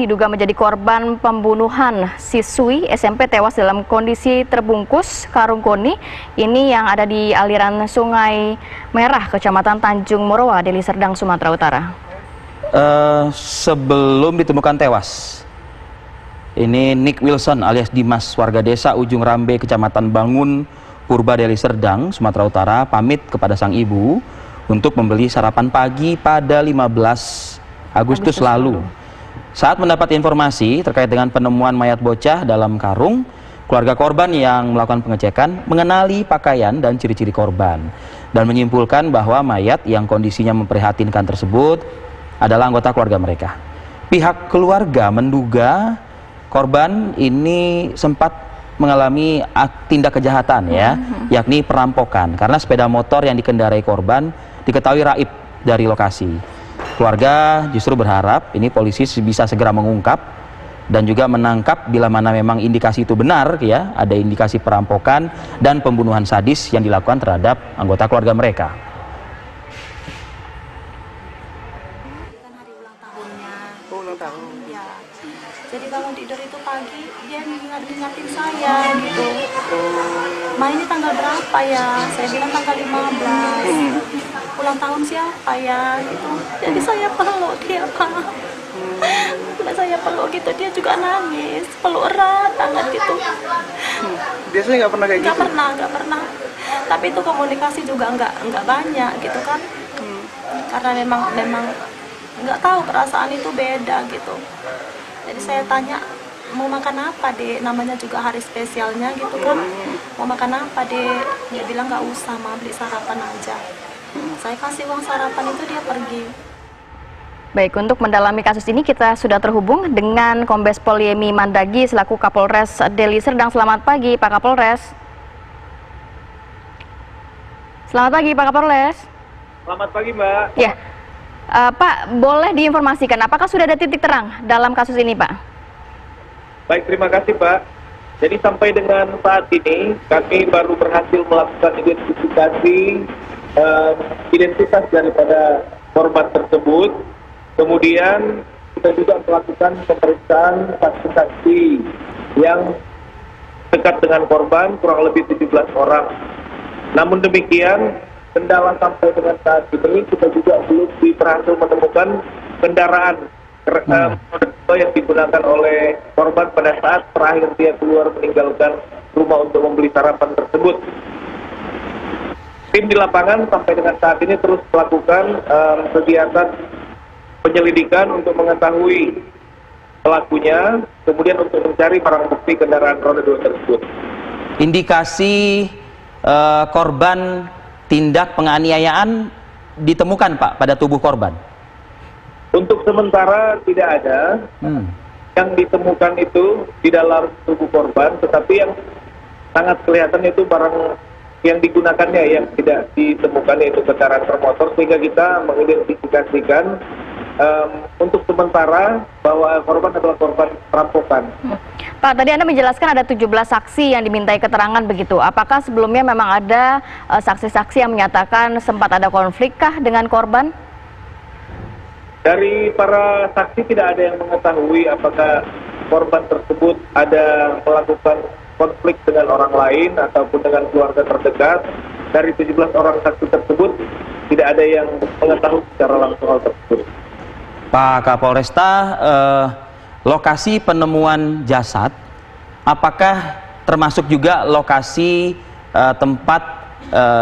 diduga menjadi korban pembunuhan siswi SMP tewas dalam kondisi terbungkus karung koni. Ini yang ada di aliran Sungai Merah, Kecamatan Tanjung Morowa, Deli Serdang, Sumatera Utara. Sebelum ditemukan tewas, ini Nick Wilson alias Dimas, warga desa Ujung Rambe, Kecamatan Bangun, Purba, Deli Serdang, Sumatera Utara, pamit kepada sang ibu untuk membeli sarapan pagi pada 15 Agustus lalu. Saat mendapat informasi terkait dengan penemuan mayat bocah dalam karung, keluarga korban yang melakukan pengecekan mengenali pakaian dan ciri-ciri korban dan menyimpulkan bahwa mayat yang kondisinya memprihatinkan tersebut adalah anggota keluarga mereka. Pihak keluarga menduga korban ini sempat mengalami tindak kejahatan yakni perampokan karena sepeda motor yang dikendarai korban diketahui raib dari lokasi. Keluarga justru berharap ini polisi bisa segera mengungkap dan juga menangkap bila mana memang indikasi itu benar ya, ada indikasi perampokan dan pembunuhan sadis yang dilakukan terhadap anggota keluarga mereka. Kan hari ulang tahunnya. Oh, ulang tahun. Ya. Jadi bangun tidur itu pagi dia ngingatin saya gitu. Ma, ini tanggal berapa ya? Saya bilang tanggal 15. Ulang tahun siapa ya? Gitu. Jadi saya peluk dia, Pak. Saya peluk gitu, dia juga nangis, peluk erat banget gitu. Biasanya nggak pernah kayak gitu? Nggak pernah. Tapi itu komunikasi juga nggak banyak gitu kan. Karena memang nggak tahu, perasaan itu beda gitu. Jadi saya tanya, mau makan apa, Dek? Namanya juga hari spesialnya gitu kan. Mau makan apa, Dek? Dia bilang nggak usah, Ma, beli sarapan aja. Saya kasih uang sarapan itu, dia pergi. Baik, untuk mendalami kasus ini kita sudah terhubung dengan Kombes Pol Yemi Mandagi selaku Kapolres Deli Serdang. Selamat pagi, Pak Kapolres. Selamat pagi, Pak Kapolres. Selamat pagi, Mbak. Ya, Pak, boleh diinformasikan apakah sudah ada titik terang dalam kasus ini, Pak? Baik, terima kasih, Pak. Jadi sampai dengan saat ini kami baru berhasil melakukan identifikasi identitas daripada korban tersebut. Kemudian kita juga melakukan pemeriksaan saksi-saksi yang dekat dengan korban, kurang lebih 17 orang. Namun demikian, kendala sampai dengan saat ini kita juga belum berhasil menemukan kendaraan yang digunakan oleh korban pada saat terakhir dia keluar meninggalkan rumah untuk membeli sarapan tersebut. Tim di lapangan sampai dengan saat ini terus melakukan kegiatan penyelidikan untuk mengetahui pelakunya, kemudian untuk mencari barang bukti kendaraan roda 2 tersebut. Indikasi korban tindak penganiayaan ditemukan, Pak, pada tubuh korban? Untuk sementara tidak ada yang ditemukan itu di dalam tubuh korban, tetapi yang sangat kelihatan itu barang yang digunakannya yang tidak ditemukan, yaitu kendaraan bermotor, sehingga kita mengidentifikasikan untuk sementara bahwa korban adalah korban perampokan. Pak, tadi Anda menjelaskan ada 17 saksi yang dimintai keterangan begitu. Apakah sebelumnya memang ada saksi-saksi yang menyatakan sempat ada konflik kah dengan korban? Dari para saksi tidak ada yang mengetahui apakah korban tersebut ada melakukan konflik dengan orang lain ataupun dengan keluarga terdekat. Dari 17 orang saksi tersebut tidak ada yang mengetahui secara langsung hal tersebut. Pak Kapolresta, lokasi penemuan jasad apakah termasuk juga lokasi tempat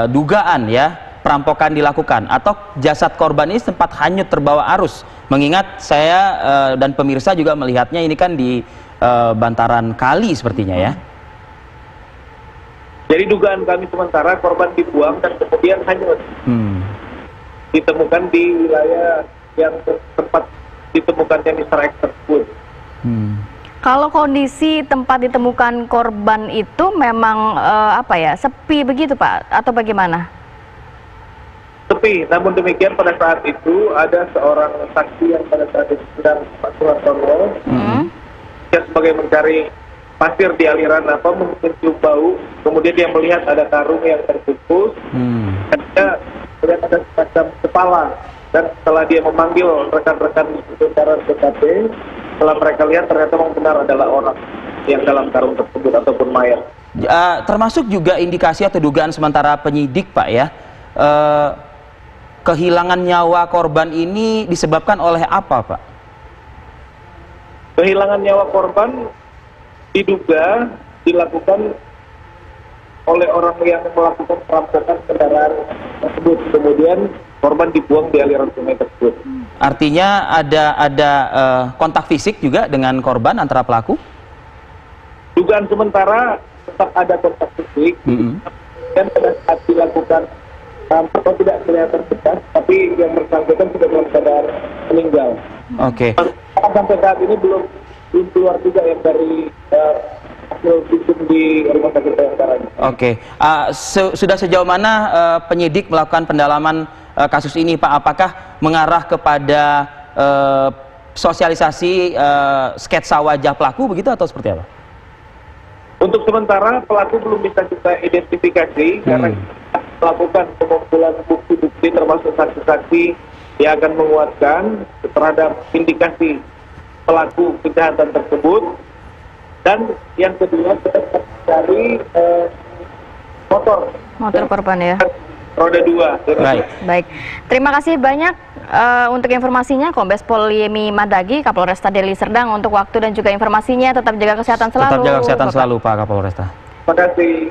dugaan ya perampokan dilakukan, atau jasad korban ini sempat hanyut terbawa arus? Mengingat saya dan pemirsa juga melihatnya ini kan di bantaran kali sepertinya ya. Jadi dugaan kami sementara korban dibuang dan kemudian hanyut. Ditemukan di wilayah yang tempat ditemukannya Mr. X tersebut. Kalau kondisi tempat ditemukan korban itu memang sepi begitu, Pak, atau bagaimana? Sepi, namun demikian pada saat itu ada seorang saksi yang pada saat itu sedang Pak Suhartono dia sebagai mencari pasir di aliran mencium bau, kemudian dia melihat ada karung yang terbungkus dan dia melihat ada semacam kepala, dan setelah dia memanggil rekan-rekan di sekitaran TKP, setelah mereka lihat ternyata memang benar adalah orang yang dalam karung tersebut ataupun mayat. Termasuk juga indikasi atau dugaan sementara penyidik, Pak, ya, kehilangan nyawa korban ini disebabkan oleh apa, Pak? Kehilangan nyawa korban diduga dilakukan oleh orang yang melakukan perampokan kendaraan tersebut, kemudian korban dibuang di aliran sungai tersebut. Artinya ada kontak fisik juga dengan korban antara pelaku? Dugaan sementara tetap ada kontak fisik, dan pada saat dilakukan atau tidak kelihatan jelas, tapi yang bersangkutan sudah dalam keadaan meninggal. Oke. Sampai saat ini belum keluar juga yang dari hasil visum di rumah sakit Bayangkara. Oke. Sudah sejauh mana penyidik melakukan pendalaman kasus ini, Pak? Apakah mengarah kepada sosialisasi sketsa wajah pelaku begitu atau seperti apa? Untuk sementara pelaku belum bisa kita identifikasi karena kita melakukan pengumpulan bukti-bukti termasuk saksi-saksi yang akan menguatkan terhadap indikasi pelaku kejahatan tersebut. Dan yang kedua kita mencari motor korban ya. Roda 2. Baik. Terima kasih banyak untuk informasinya Kombes Pol Yemi Madagi, Kapolresta Deli Serdang, untuk waktu dan juga informasinya. Tetap jaga kesehatan selalu. Tetap jaga kesehatan selalu, Pak Kapolresta. Terima kasih.